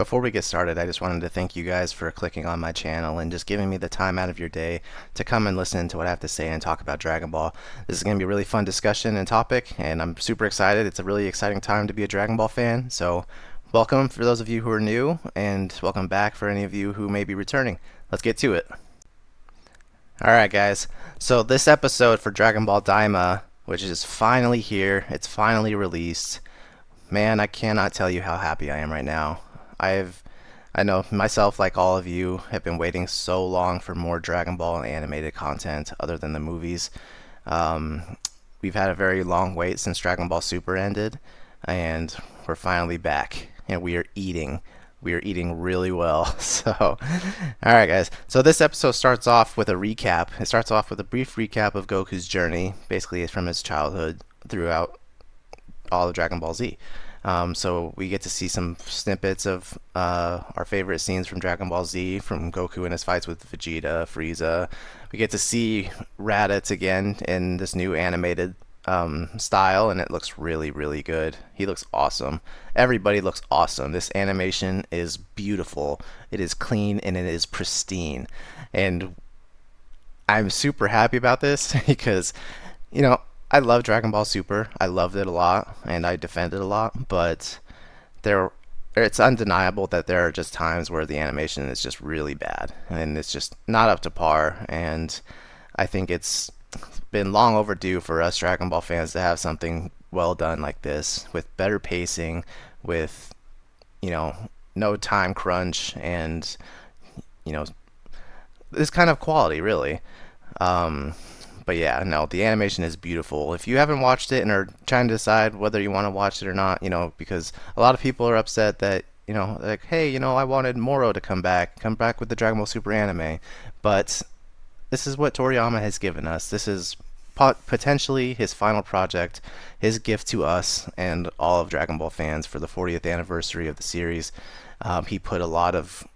Before we get started, I just wanted to thank you guys for clicking on my channel and just giving me the time out of your day to come and listen to what I have to say and talk about Dragon Ball. This is going to be a really fun discussion and topic, and I'm super excited. It's a really exciting time to be a Dragon Ball fan, so welcome for those of you who are new, and welcome back for any of you who may be returning. Let's get to it. Alright guys, so this episode for Dragon Ball Daima, which is finally here, it's finally released. Man, I cannot tell you how happy I am right now. I know myself, like all of you, have been waiting so long for more Dragon Ball animated content other than the movies. We've had a very long wait since Dragon Ball Super ended, and we're finally back, and we are eating. We are eating really well. So, alright guys. So this episode starts off with a recap. It starts off with a brief recap of Goku's journey, basically from his childhood throughout all of Dragon Ball Z. So we get to see some snippets of our favorite scenes from Dragon Ball Z, from Goku and his fights with Vegeta, Frieza. We get to see Raditz again in this new animated style, and it looks really, really good. He looks awesome. Everybody looks awesome. This animation is beautiful. It is clean and it is pristine. And I'm super happy about this because, I love Dragon Ball Super. I loved it a lot, and I defend it a lot, but it's undeniable that there are just times where the animation is just really bad, and it's just not up to par, and I think it's been long overdue for us Dragon Ball fans to have something well done like this, with better pacing, with, no time crunch, and, this kind of quality, really. But yeah, no, the animation is beautiful. If you haven't watched it and are trying to decide whether you want to watch it or not, because a lot of people are upset that, like, hey, I wanted Moro to come back with the Dragon Ball Super anime. But this is what Toriyama has given us. This is potentially his final project, his gift to us and all of Dragon Ball fans for the 40th anniversary of the series. He put a lot of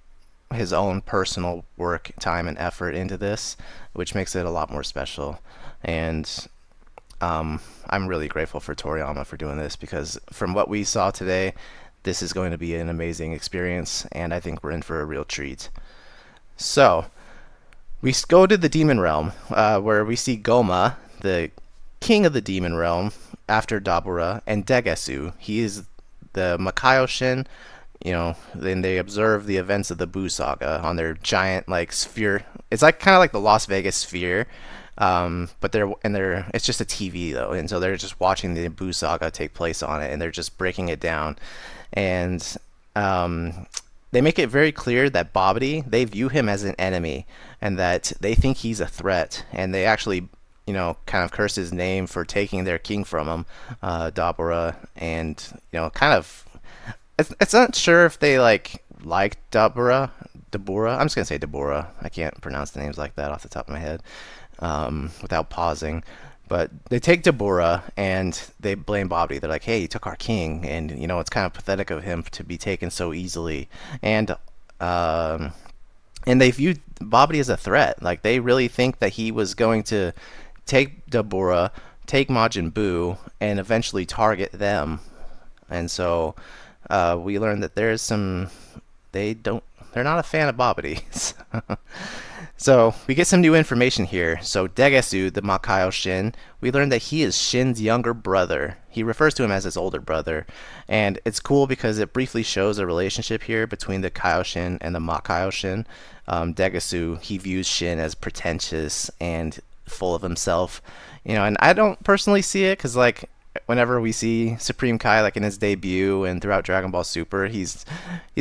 his own personal work, time, and effort into this, which makes it a lot more special. And I'm really grateful for Toriyama for doing this, because from what we saw today, this is going to be an amazing experience, and I think we're in for a real treat. So, we go to the Demon Realm, where we see Goma, the king of the Demon Realm, after Dabura, and Degesu. He is the Makaioshin. Then they observe the events of the Buu saga on their giant sphere. It's kind of like the Las Vegas sphere, but it's just a TV though, and so they're just watching the Buu saga take place on it, and they're just breaking it down, and they make it very clear that Babidi, they view him as an enemy, and that they think he's a threat, and they actually kind of curse his name for taking their king from him, Dabura, and kind of. It's not sure if they like Dabura. I'm just gonna say Dabura. I can't pronounce the names like that off the top of my head without pausing. But they take Dabura and they blame Babidi. They're like, "Hey, he took our king," and it's kind of pathetic of him to be taken so easily. And they view Babidi as a threat. Like, they really think that he was going to take Dabura, take Majin Buu, and eventually target them. And so. We learned that they're not a fan of Babidi. So we get some new information here. So Degesu, the Makaioshin, we learned that he is Shin's younger brother. He refers to him as his older brother, and it's cool because it briefly shows a relationship here between the Kaioshin and the Makaioshin. Degesu, he views Shin as pretentious and full of himself, and I don't personally see it, because whenever we see Supreme Kai in his debut and throughout Dragon Ball Super, he's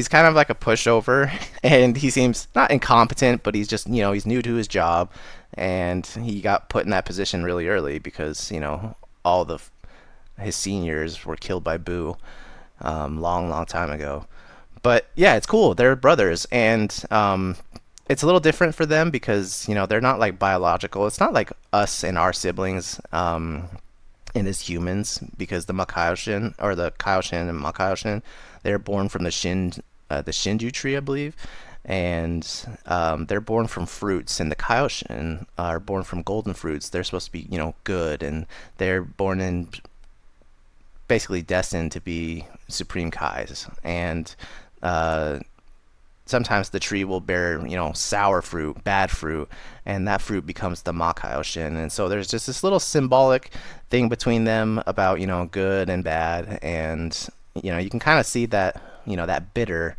kind of like a pushover, and he seems not incompetent, but he's just he's new to his job, and he got put in that position really early because all his seniors were killed by Buu long time ago. But yeah, it's cool. They're brothers, and it's a little different for them because they're not biological. It's not like us and our siblings. And as humans, because the Makaioshin, or the Kaioshin and Makaioshin, they're born from the Shinju tree, I believe, and they're born from fruits, and the Kaioshin are born from golden fruits. They're supposed to be, good, and they're born in basically destined to be Supreme Kais. And sometimes the tree will bear, sour fruit, bad fruit, and that fruit becomes the Makaoshin. And so there's just this little symbolic thing between them about, good and bad. And, you can kind of see that, that bitter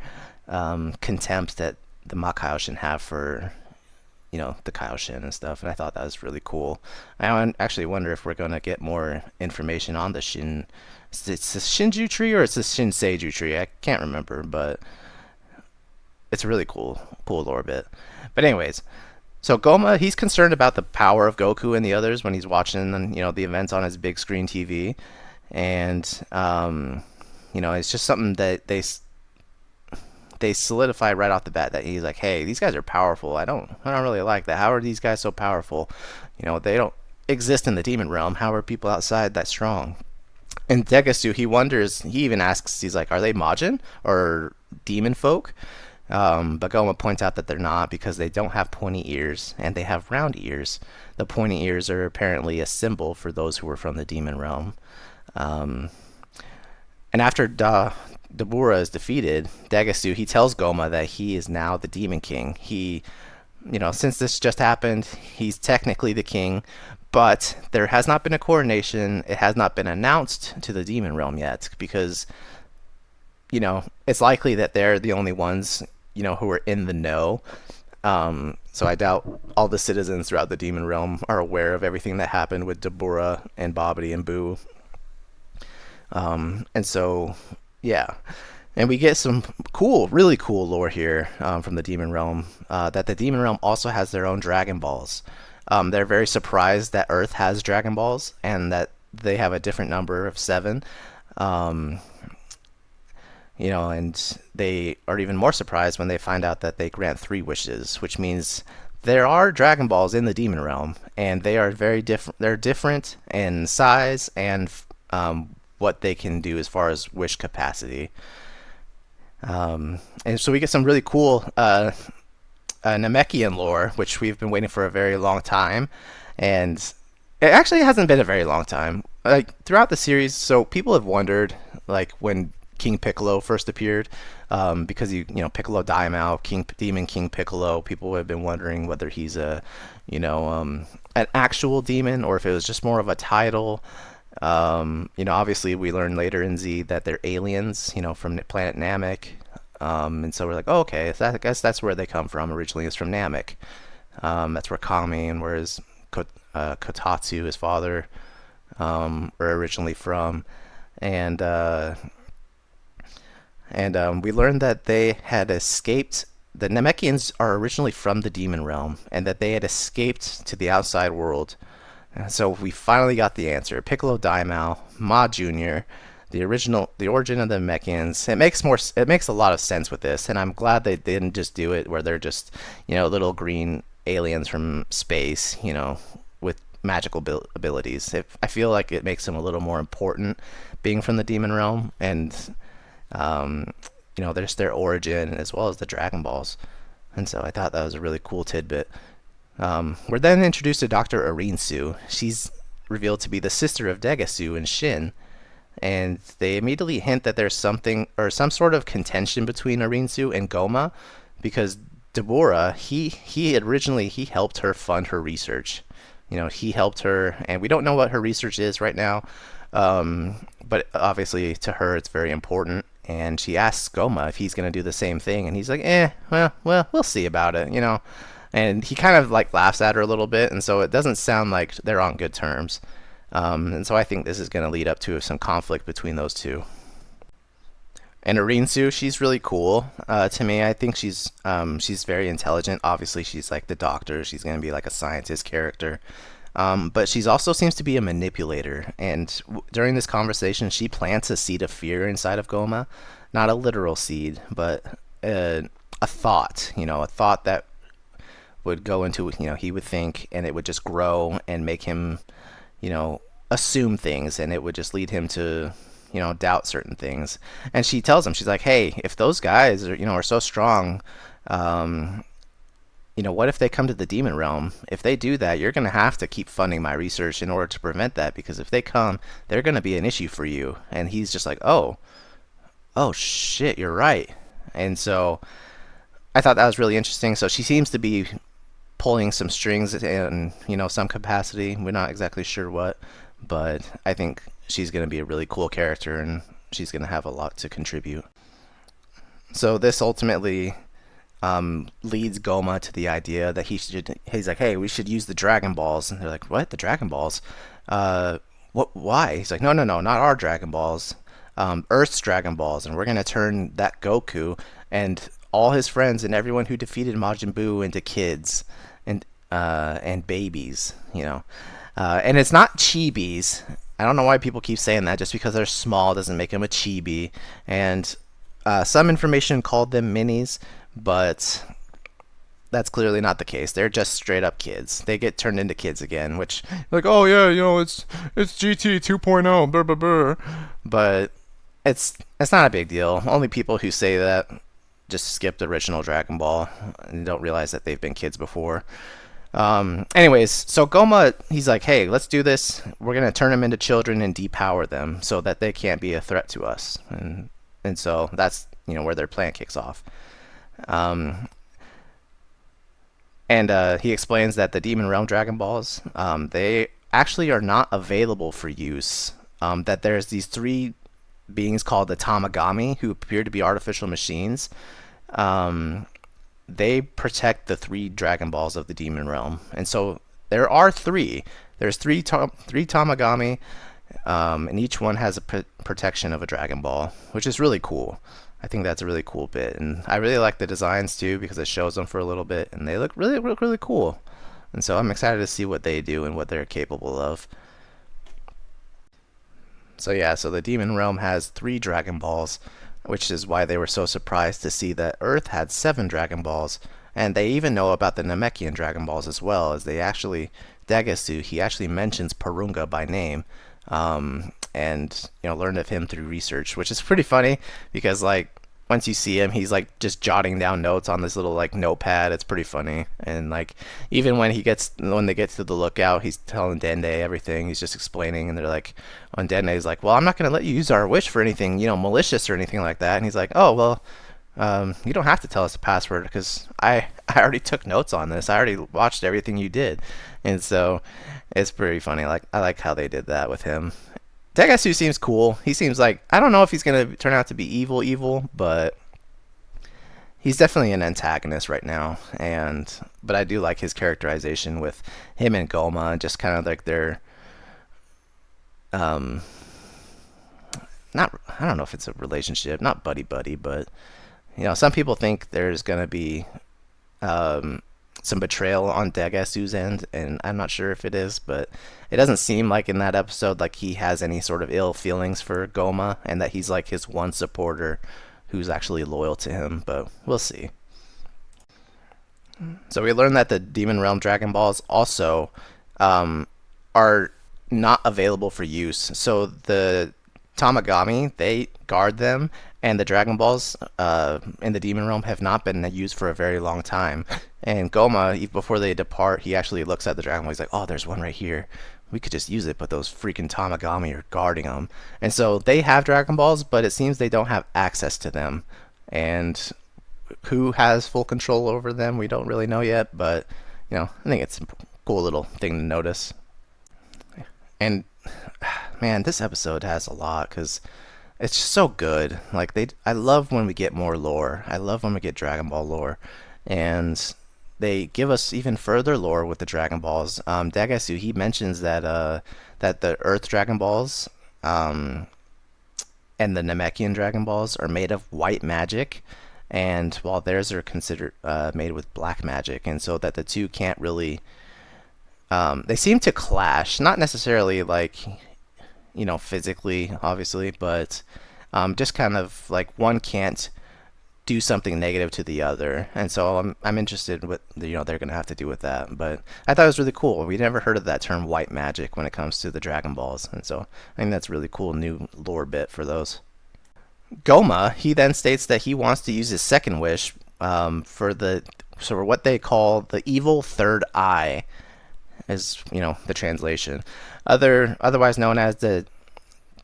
contempt that the Makaoshin have for, the Kaioshin and stuff. And I thought that was really cool. I actually wonder if we're going to get more information on the Shin. It's the Shinju tree or it's the Shinseiju tree. I can't remember, but it's a really cool lore bit. But anyways, so Goma, he's concerned about the power of Goku and the others when he's watching, the events on his big screen TV, and it's just something that they solidify right off the bat that he's like, hey, these guys are powerful. I don't really like that. How are these guys so powerful? They don't exist in the demon realm. How are people outside that strong? And Degasu, he wonders. He even asks, he's like, are they Majin or demon folk? But Goma points out that they're not because they don't have pointy ears and they have round ears. The pointy ears are apparently a symbol for those who were from the demon realm. And after Dabura is defeated, Degasu, he tells Goma that he is now the Demon King. He, since this just happened, he's technically the king, but there has not been a coronation. It has not been announced to the demon realm yet because, it's likely that they're the only ones who are in the know. So I doubt all the citizens throughout the demon realm are aware of everything that happened with Dabura and Babidi and Boo. And so, yeah. And we get some really cool lore here from the demon realm, that the demon realm also has their own Dragon Balls. They're very surprised that Earth has Dragon Balls and that they have a different number of 7. And they are even more surprised when they find out that they grant 3 wishes, which means there are Dragon Balls in the demon realm, and they are very different. They're different in size and what they can do as far as wish capacity. And so we get some really cool Namekian lore, which we've been waiting for a very long time, and it actually hasn't been a very long time. Like throughout the series, so people have wondered, like when King Piccolo first appeared, because Piccolo Daima, Demon King Piccolo. People have been wondering whether he's an actual demon or if it was just more of a title. Obviously we learn later in Z that they're aliens, from planet Namek. And so we're like, oh, okay, so I guess that's where they come from. Originally, it's from Namek. That's where Kami and where his Kotatsu, his father, were originally from, and we learned that they had escaped. The Namekians are originally from the demon realm, and that they had escaped to the outside world. And so we finally got the answer. Piccolo Daimao, Ma Jr., the origin of the Namekians. It makes a lot of sense with this, and I'm glad they didn't just do it where they're just, little green aliens from space, with magical abilities. I feel like it makes them a little more important being from the demon realm, and there's their origin as well as the Dragon Balls. And so I thought that was a really cool tidbit. We're then introduced to Dr. Arinsu. She's revealed to be the sister of Degasu and Shin, and they immediately hint that there's something or some sort of contention between Arinsu and Goma, because Dabura, he originally helped her fund her research. He helped her, and we don't know what her research is right now, but obviously to her it's very important. And she asks Goma if he's going to do the same thing, and he's like, well, we'll see about it, And he kind of like laughs at her a little bit, and so it doesn't sound like they're on good terms. And so I think this is going to lead up to some conflict between those two. And Arinsu, she's really cool to me. I think she's very intelligent. Obviously, she's like the doctor. She's going to be like a scientist character. But she's also seems to be a manipulator. And during this conversation, she plants a seed of fear inside of Goma. Not a literal seed, but a thought. A thought that would go into, he would think, and it would just grow and make him, assume things, and it would just lead him to, doubt certain things. And she tells him, she's like, hey, if those guys are so strong, what if they come to the demon realm? If they do that, you're going to have to keep funding my research in order to prevent that, because if they come, they're going to be an issue for you. And he's just like, oh shit, you're right. And so I thought that was really interesting. So she seems to be pulling some strings in, some capacity. We're not exactly sure what, but I think she's going to be a really cool character, and she's going to have a lot to contribute. So this ultimately leads Goma to the idea that he's like, hey, we should use the Dragon Balls. And they're like, what? The Dragon Balls? Why? He's like, no, not our Dragon Balls. Earth's Dragon Balls. And we're going to turn that Goku and all his friends and everyone who defeated Majin Buu into kids and babies, and it's not chibis. I don't know why people keep saying that. Just because they're small doesn't make them a chibi. And some information called them minis, but that's clearly not the case. They're just straight up kids. They get turned into kids again, which like, oh yeah, it's GT 2.0, blah blah blah. But it's not a big deal. Only people who say that just skip the original Dragon Ball and don't realize that they've been kids before. Anyways, so Goma, he's like, hey, let's do this. We're gonna turn them into children and depower them so that they can't be a threat to us. And so that's where their plan kicks off. And he explains that the Demon Realm Dragon Balls, they actually are not available for use. That there's these three beings called the Tamagami who appear to be artificial machines. They protect the three Dragon Balls of the Demon Realm, and so there are three. There's three Tamagami, and each one has a protection of a Dragon Ball, which is really cool. I think that's a really cool bit, and I really like the designs too because it shows them for a little bit, and they look really cool. And so I'm excited to see what they do and what they're capable of. So yeah, so the Demon Realm has 3 Dragon Balls, which is why they were so surprised to see that Earth had 7 Dragon Balls. And they even know about the Namekian Dragon Balls as well, as Dagasu, he actually mentions Porunga by name, and learned of him through research, which is pretty funny because once you see him, he's just jotting down notes on this little notepad. It's pretty funny. And even when they get to the lookout, he's telling Dende everything. He's just explaining, and they're when Dende's well, I'm not gonna let you use our wish for anything malicious or anything like that. And he's like, oh well, you don't have to tell us the password because I already took notes on this. I already watched everything you did. And so it's pretty funny. I like how they did that with him. Dagasu seems cool. He seems I don't know if he's going to turn out to be evil, but he's definitely an antagonist right now. But I do like his characterization with him and Goma, just kind of their not, I don't know if it's a relationship, not buddy, but some people think there's going to be some betrayal on Dagasu's end, and I'm not sure if it is, but it doesn't seem like in that episode he has any sort of ill feelings for Goma, and that he's his one supporter who's actually loyal to him, but we'll see. So we learned that the Demon Realm Dragon Balls also are not available for use. So the Tamagami, they guard them, and the Dragon Balls in the Demon Realm have not been used for a very long time. And Goma, even before they depart, he actually looks at the Dragon Ball. He's like, oh, there's one right here. We could just use it, but those freaking Tamagami are guarding them. And so they have Dragon Balls, but it seems they don't have access to them. And who has full control over them, we don't really know yet, but I think it's a cool little thing to notice. And man, this episode has a lot because it's just so good. I love when we get more lore. I love when we get Dragon Ball lore, and they give us even further lore with the Dragon Balls. Dagasu, he mentions that the Earth Dragon Balls and the Namekian Dragon Balls are made of white magic, and while theirs are considered made with black magic, and so that the two can't really. They seem to clash, not necessarily physically, obviously, but just kind of one can't do something negative to the other, and so I'm interested in what they're gonna have to do with that. But I thought it was really cool. We never heard of that term white magic when it comes to the Dragon Balls, and so I think that's a really cool new lore bit for those. Goma, he then states that he wants to use his second wish for what they call the evil third eye, is the translation, otherwise known as the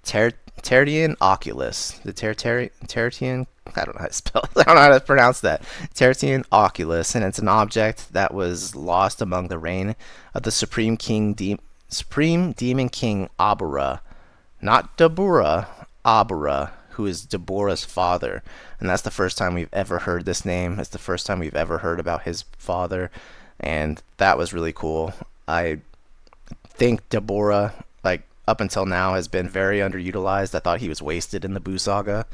Tertian Oculus, the Tertian I don't know how to spell it. I don't know how to pronounce that. Tertian Oculus, and it's an object that was lost among the reign of the Supreme Demon King Abura, not Dabura, Abura, who is Deborah's father. And that's the first time we've ever heard this name. It's the first time we've ever heard about his father, and that was really cool. I think Deborah, like up until now, has been very underutilized. I thought he was wasted in the Boo Saga.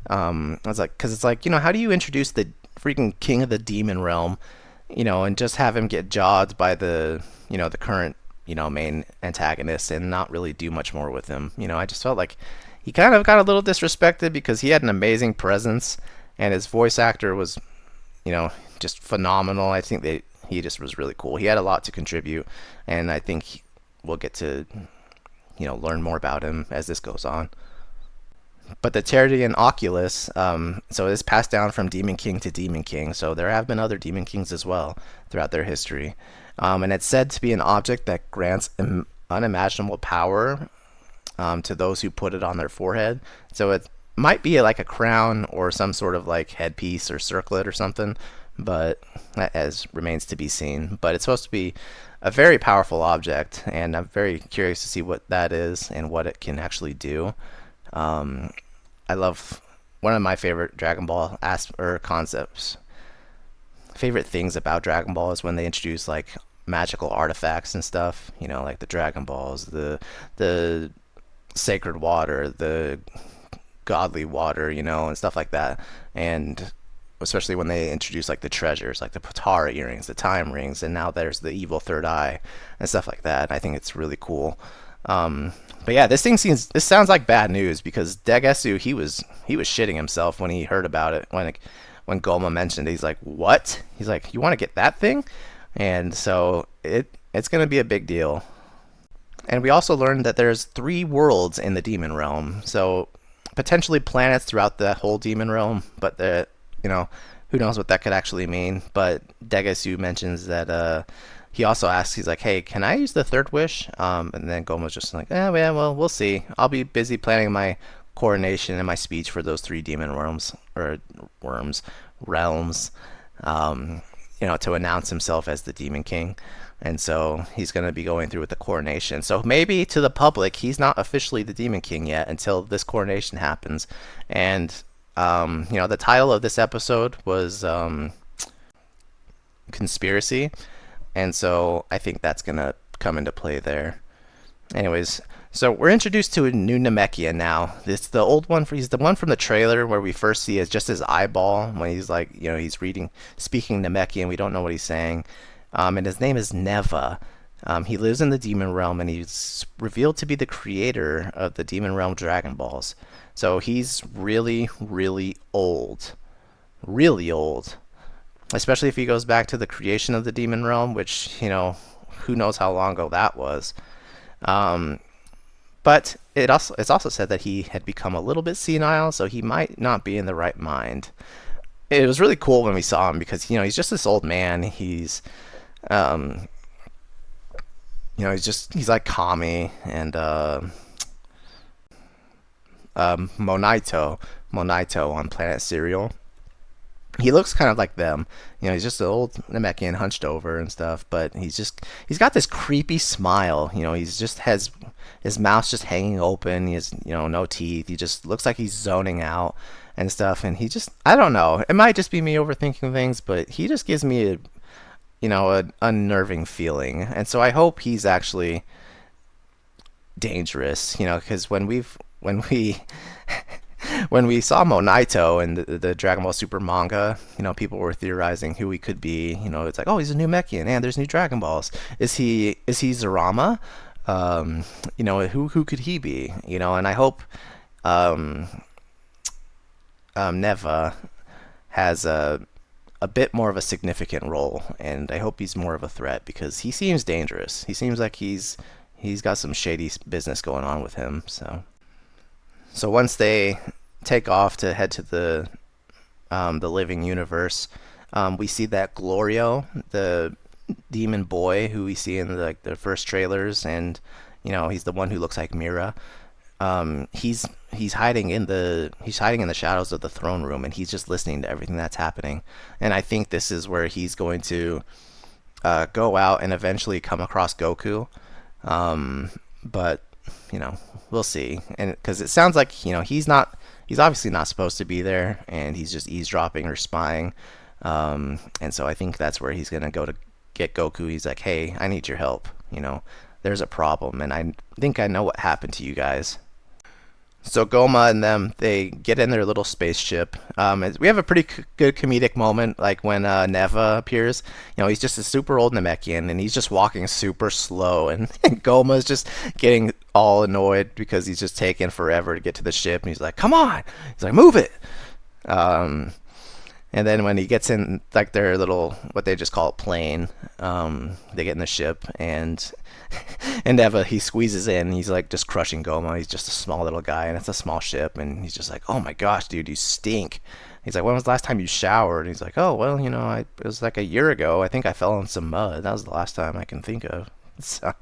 I was like, because it's like, how do you introduce the freaking king of the demon realm, and just have him get jawed by the current, main antagonist and not really do much more with him. I just felt like he kind of got a little disrespected because he had an amazing presence and his voice actor was, just phenomenal. I think he just was really cool. He had a lot to contribute, and I think we'll get to, learn more about him as this goes on. But the Pteridian Oculus, so it is passed down from Demon King to Demon King. So there have been other Demon Kings as well throughout their history. And it's said to be an object that grants unimaginable power to those who put it on their forehead. So it might be like a crown or some sort of like headpiece or circlet or something, but that as remains to be seen. But it's supposed to be a very powerful object, and I'm very curious to see what that is and what it can actually do. I love one of my favorite Dragon Ball concepts. Favorite things about Dragon Ball is when they introduce like magical artifacts and stuff. Like the Dragon Balls, the sacred water, the godly water, and stuff like that. And especially when they introduce like the treasures, like the Potara earrings, the time rings, and now there's the evil third eye and stuff like that. I think it's really cool. But yeah, this sounds like bad news because Degesu, he was shitting himself when he heard about it. When Goma mentioned it, he's like, "What?" He's like, "You want to get that thing?" And so it's going to be a big deal. And we also learned that there's 3 worlds in the demon realm, so potentially planets throughout the whole demon realm. But who knows what that could actually mean? But Degesu mentions that he also asks, he's like, "Hey, can I use the third wish?" And then Goma's just like, yeah, well, we'll see. I'll be busy planning my coronation and my speech for those 3 demon realms, to announce himself as the Demon King. And so he's going to be going through with the coronation. So maybe to the public, he's not officially the Demon King yet until this coronation happens. And, the title of this episode was Conspiracy. And so I think that's going to come into play there. Anyways, so we're introduced to a new Namekian now. It's the old one. He's the one from the trailer where we first see is just his eyeball when he's like, he's speaking Namekian. We don't know what he's saying. And his name is Neva. He lives in the Demon Realm, and he's revealed to be the creator of the Demon Realm Dragon Balls. So he's really, really old. Really old. Especially if he goes back to the creation of the Demon Realm, which, who knows how long ago that was. But it's also said that he had become a little bit senile, so he might not be in the right mind. It was really cool when we saw him because, he's just this old man. He's, he's like Kami and Monaito on Planet Cereal. He looks kind of like them. He's just an old Namekian hunched over and stuff, but he's got this creepy smile. He's just has his mouth's just hanging open. He has, no teeth. He just looks like he's zoning out and stuff. And I don't know. It might just be me overthinking things, but he just gives me an unnerving feeling. And so I hope he's actually dangerous, because when we when we saw Monaito in the Dragon Ball Super manga, people were theorizing who he could be. It's like, oh, he's a new Namekian, and there's new Dragon Balls. Is he Zurama? Who could he be? And I hope Neva has a bit more of a significant role, and I hope he's more of a threat because he seems dangerous. He seems like he's got some shady business going on with him. So once they take off to head to the living universe, we see that Glorio, the demon boy who we see in the first trailers, and he's the one who looks like Mira. He's he's hiding in the shadows of the throne room, and he's just listening to everything that's happening. And I think this is where he's going to go out and eventually come across Goku. But we'll see. And because it sounds like he's obviously not supposed to be there, and he's just eavesdropping or spying. And so I think that's where he's gonna go to get Goku. He's like, hey, I need your help. There's a problem, and I think I know what happened to you guys. So Goma and them, they get in their little spaceship. We have a pretty good comedic moment, like when Neva appears. He's just a super old Namekian, and he's just walking super slow, and Goma's just getting all annoyed because he's just taking forever to get to the ship, and he's like, come on! He's like, move it! And then when he gets in, like, their little, what they just call it, plane, they get in the ship, and Neva, he squeezes in, he's like just crushing Goma. He's just a small little guy, and it's a small ship, and he's just like, oh my gosh, dude, you stink. He's like, when was the last time you showered? And he's like, oh, well, it was like a year ago. I think I fell in some mud. That was the last time I can think of. So,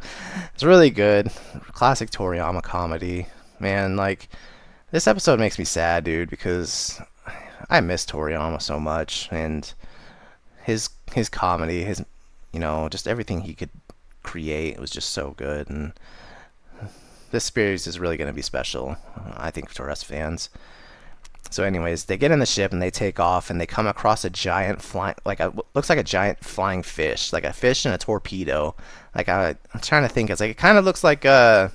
it's really good. Classic Toriyama comedy. Man, like, this episode makes me sad, dude, because I miss Toriyama so much, and his comedy, his just everything he could create was just so good. And this series is really going to be special, I think, for us fans. So anyways, they get in the ship and they take off, and they come across a giant looks like a giant flying fish, like a fish and a torpedo. Like, I'm trying to think, it kind of looks like not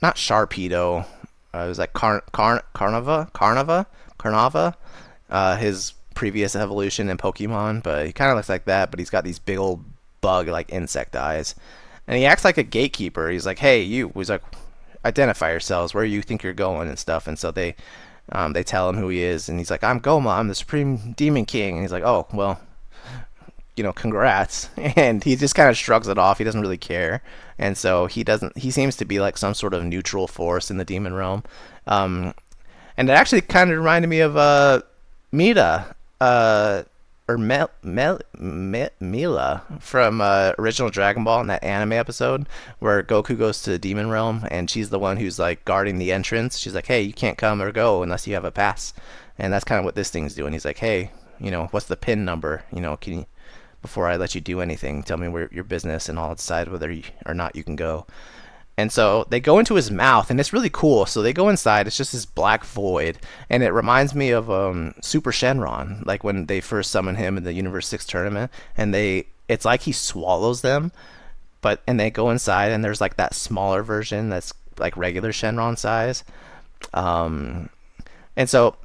Sharpedo. It was like Carnava, his previous evolution in Pokemon, but he kind of looks like that, but he's got these big old bug, like, insect eyes. And he acts like a gatekeeper. He's like, hey, you. He's like, identify yourselves, where you think you're going and stuff. And so they tell him who he is, and he's like, I'm Goma, I'm the Supreme Demon King. And he's like, oh, well, congrats. And he just kind of shrugs it off. He doesn't really care. And so he seems to be like some sort of neutral force in the demon realm. And it actually kind of reminded me of Mila, or Mila from original Dragon Ball in that anime episode where Goku goes to the demon realm, and she's the one who's like guarding the entrance. She's like, hey, you can't come or go unless you have a pass. And that's kind of what this thing's doing. He's like, hey, what's the pin number? Can you, before I let you do anything, tell me where your business, and I'll decide whether or not you can go. And so they go into his mouth, and it's really cool. So they go inside. It's just this black void, and it reminds me of Super Shenron, like when they first summon him in the Universe 6 tournament, and it's like he swallows them, and they go inside, and there's like that smaller version that's like regular Shenron size. And so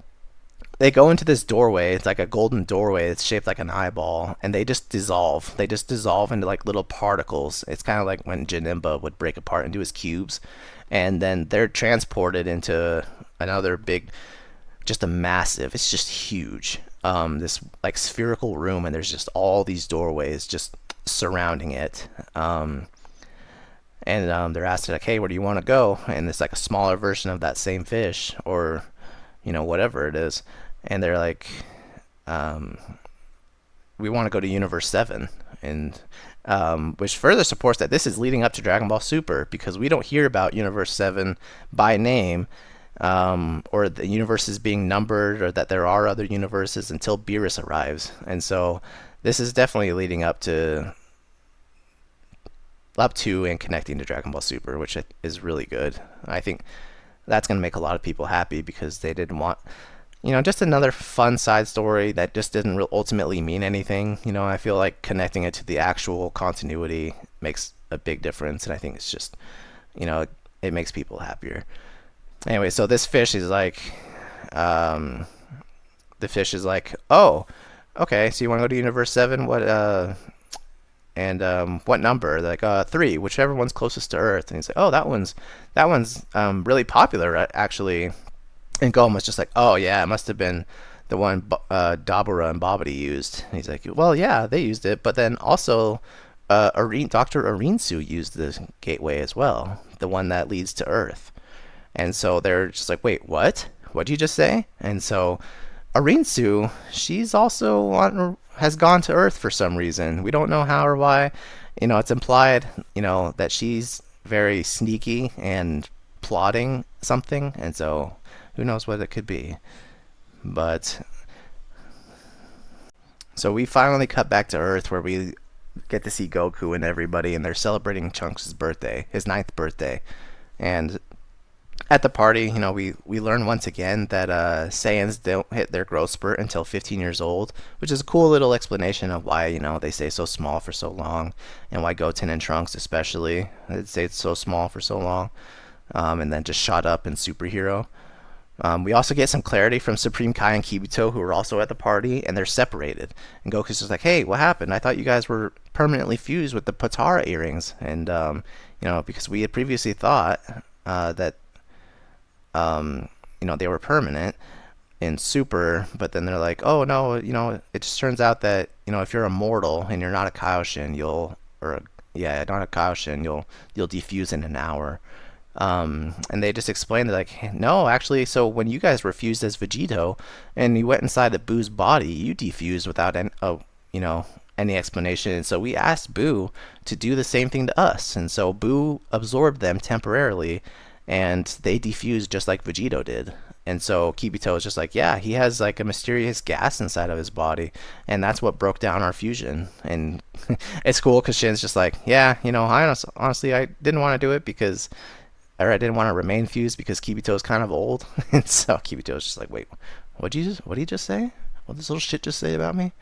they go into this doorway. It's like a golden doorway. It's shaped like an eyeball, and they just dissolve. They just dissolve into like little particles. It's kind of like when Janemba would break apart into his cubes, and then they're transported into another big, just a massive. It's just huge. This like spherical room, and there's just all these doorways just surrounding it. And they're asked like, hey, where do you want to go? And it's like a smaller version of that same fish, or whatever it is. And they're like, we want to go to Universe 7, and which further supports that this is leading up to Dragon Ball Super, because we don't hear about Universe 7 by name, or the universes being numbered, or that there are other universes until Beerus arrives. And so this is definitely leading up to and connecting to Dragon Ball Super, which is really good. I think that's going to make a lot of people happy, because they didn't want just another fun side story that just didn't ultimately mean anything. I feel like connecting it to the actual continuity makes a big difference, and I think it's just, it makes people happier. Anyway, so this fish is like, oh, okay, so you want to go to Universe 7? What, what number? They're like, 3, whichever one's closest to Earth. And he's like, oh, that one's really popular, actually. And Goma's just like, oh yeah, it must have been the one Dabura and Babidi used. And he's like, well, yeah, they used it, but then also Dr. Arinsu used the gateway as well, the one that leads to Earth. And so they're just like, wait, what? What'd you just say? And so Arinsu, she's also has gone to Earth for some reason. We don't know how or why. It's implied, that she's very sneaky and plotting something, and so who knows what it could be. But so we finally cut back to Earth, where we get to see Goku and everybody, and they're celebrating Trunks' birthday, his 9th birthday. And at the party, we learn once again that Saiyans don't hit their growth spurt until 15 years old, which is a cool little explanation of why, they stay so small for so long, and why Goten and Trunks especially stayed so small for so long, and then just shot up in superhero. We also get some clarity from Supreme Kai and Kibito, who are also at the party, and they're separated. And Goku's just like, hey, what happened? I thought you guys were permanently fused with the Potara earrings. And, because we had previously thought that, they were permanent in Super, but then they're like, oh, no, it just turns out that, if you're immortal and you're not a Kaioshin, you'll defuse in an hour. And they just explained, like, hey, no, actually, so when you guys were fused as Vegito and you went inside of Boo's body, you defused without any explanation. And so we asked Boo to do the same thing to us, and so Boo absorbed them temporarily, and they defused just like Vegito did. And so Kibito is just like, yeah, he has like a mysterious gas inside of his body, and that's what broke down our fusion. And it's cool because Shin's just like, yeah, honestly, I didn't want to do it because, or I didn't want to remain fused because Kibito is kind of old. And so Kibito is just like, wait, what did he just say? What did this little shit just say about me?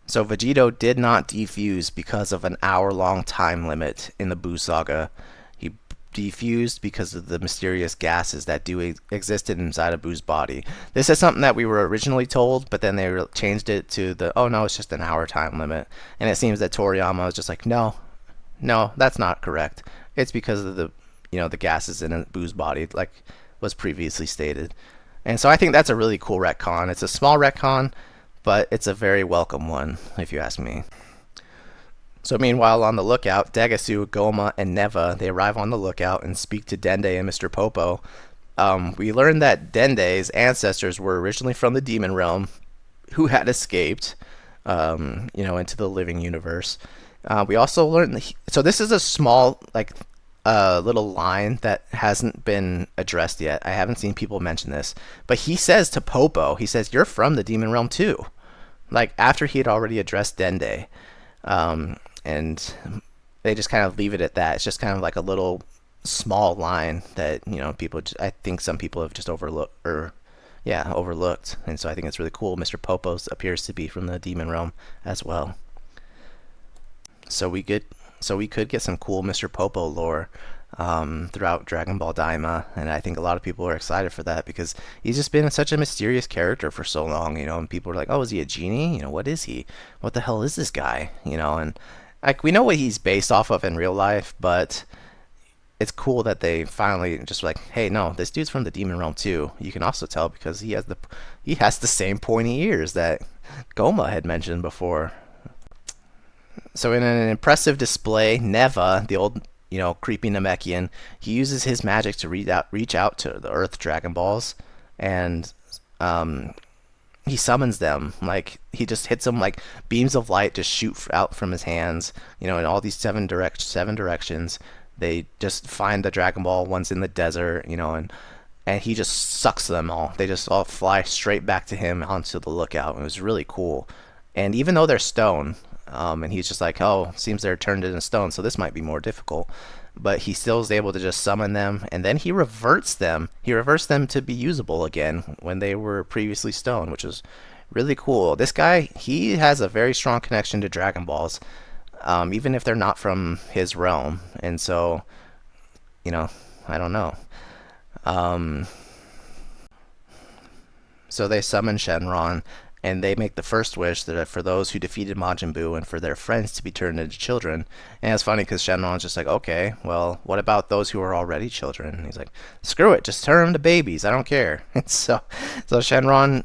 So Vegito did not defuse because of an hour-long time limit in the Buu saga. He defused because of the mysterious gases that existed inside of Boo's body. This is something that we were originally told, but then they changed it to oh no, it's just an hour time limit. And it seems that Toriyama was just like, no, that's not correct. It's because of the gases in Boo's body, like was previously stated. And so I think that's a really cool retcon. It's a small retcon, but it's a very welcome one, if you ask me. So meanwhile, on the lookout, Degasu, Goma, and Neva, they arrive on the lookout and speak to Dende and Mr. Popo. We learn that Dende's ancestors were originally from the demon realm, who had escaped, into the living universe. We also learned, so this is a small, little line that hasn't been addressed yet. I haven't seen people mention this, but he says to Popo, he says, you're from the demon realm too. Like, after he had already addressed Dende. And they just kind of leave it at that. It's just kind of like a little small line that, I think some people have just overlooked. And so I think it's really cool. Mr. Popo appears to be from the demon realm as well. So we could get some cool Mr. Popo lore throughout Dragon Ball Daima, and I think a lot of people are excited for that because he's just been such a mysterious character for so long, and people are like, oh, is he a genie? What is he? What the hell is this guy? And we know what he's based off of in real life, but it's cool that they finally just like, hey, no, this dude's from the demon realm too. You can also tell because he has the same pointy ears that Goma had mentioned before. So in an impressive display, Neva, the old, creepy Namekian, he uses his magic to reach out to the Earth Dragon Balls, and he summons them. Like, he just hits them, like, beams of light just shoot out from his hands, in all these seven directions. They just find the Dragon Ball, one's in the desert, and he just sucks them all. They just all fly straight back to him onto the lookout. It was really cool. And even though they're stone, and he's just like, oh, seems they're turned into stone, so this might be more difficult. But he still is able to just summon them, and then he reverts them. He reversed them to be usable again when they were previously stone, which is really cool. This guy, he has a very strong connection to Dragon Balls, even if they're not from his realm. And so, I don't know. So they summon Shenron, and they make the first wish that for those who defeated Majin Buu and for their friends to be turned into children. And it's funny because Shenron's just like, okay, well, what about those who are already children? And he's like, screw it, just turn them to babies. I don't care. And so Shenron,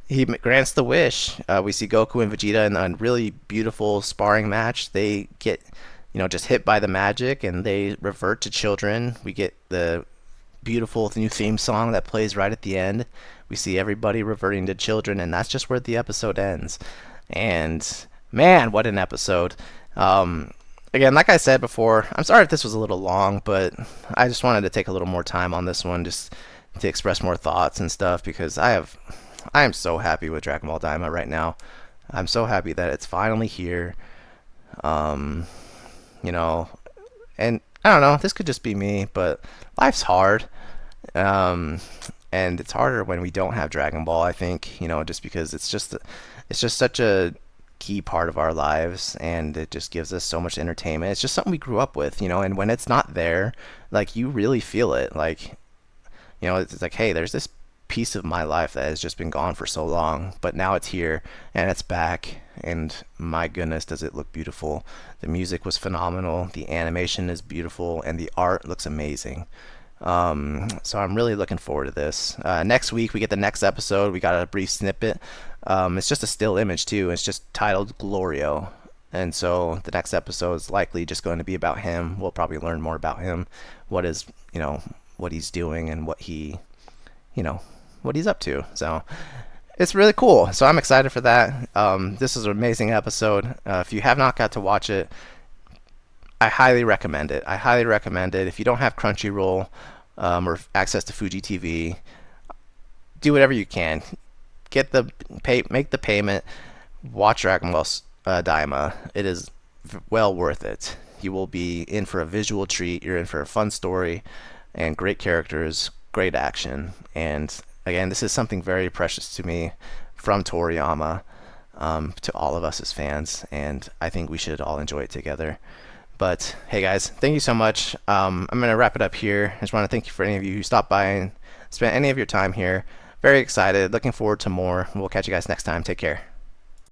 he grants the wish. We see Goku and Vegeta in a really beautiful sparring match. They get, just hit by the magic, and they revert to children. We get the beautiful new theme song that plays right at the end. We see everybody reverting to children, and that's just where the episode ends. And man, what an episode. again, like I said before, I'm sorry if this was a little long, but I just wanted to take a little more time on this one just to express more thoughts and stuff because I am so happy with Dragon Ball Daima right now. I'm so happy that it's finally here. Um, you know, and I don't know, this could just be me, but life's hard. Um, and it's harder when we don't have Dragon Ball, I think, just because it's just such a key part of our lives and it just gives us so much entertainment. It's just something we grew up with, and when it's not there, like you really feel it. Like, it's like, hey, there's this piece of my life that has just been gone for so long, but now it's here and it's back. And my goodness, does it look beautiful! The music was phenomenal, the animation is beautiful, and the art looks amazing. So I'm really looking forward to this. Next week we get the next episode. We got a brief snippet. It's just a still image too. It's just titled Glorio. And so the next episode is likely just going to be about him. We'll probably learn more about him, what is, what he's doing and what you know, what he's up to. So it's really cool. So I'm excited for that. This is an amazing episode. If you have not got to watch it, I highly recommend it. I highly recommend it. If you don't have Crunchyroll or access to Fuji TV, do whatever you can. Make the payment. Watch Dragon Ball Daima. It is well worth it. You will be in for a visual treat. You're in for a fun story and great characters, great action. And again, this is something very precious to me from Toriyama, to all of us as fans, and I think we should all enjoy it together. But hey guys, thank you so much. I'm going to wrap it up here. I just want to thank you for any of you who stopped by and spent any of your time here. Very excited, looking forward to more. We'll catch you guys next time. Take care.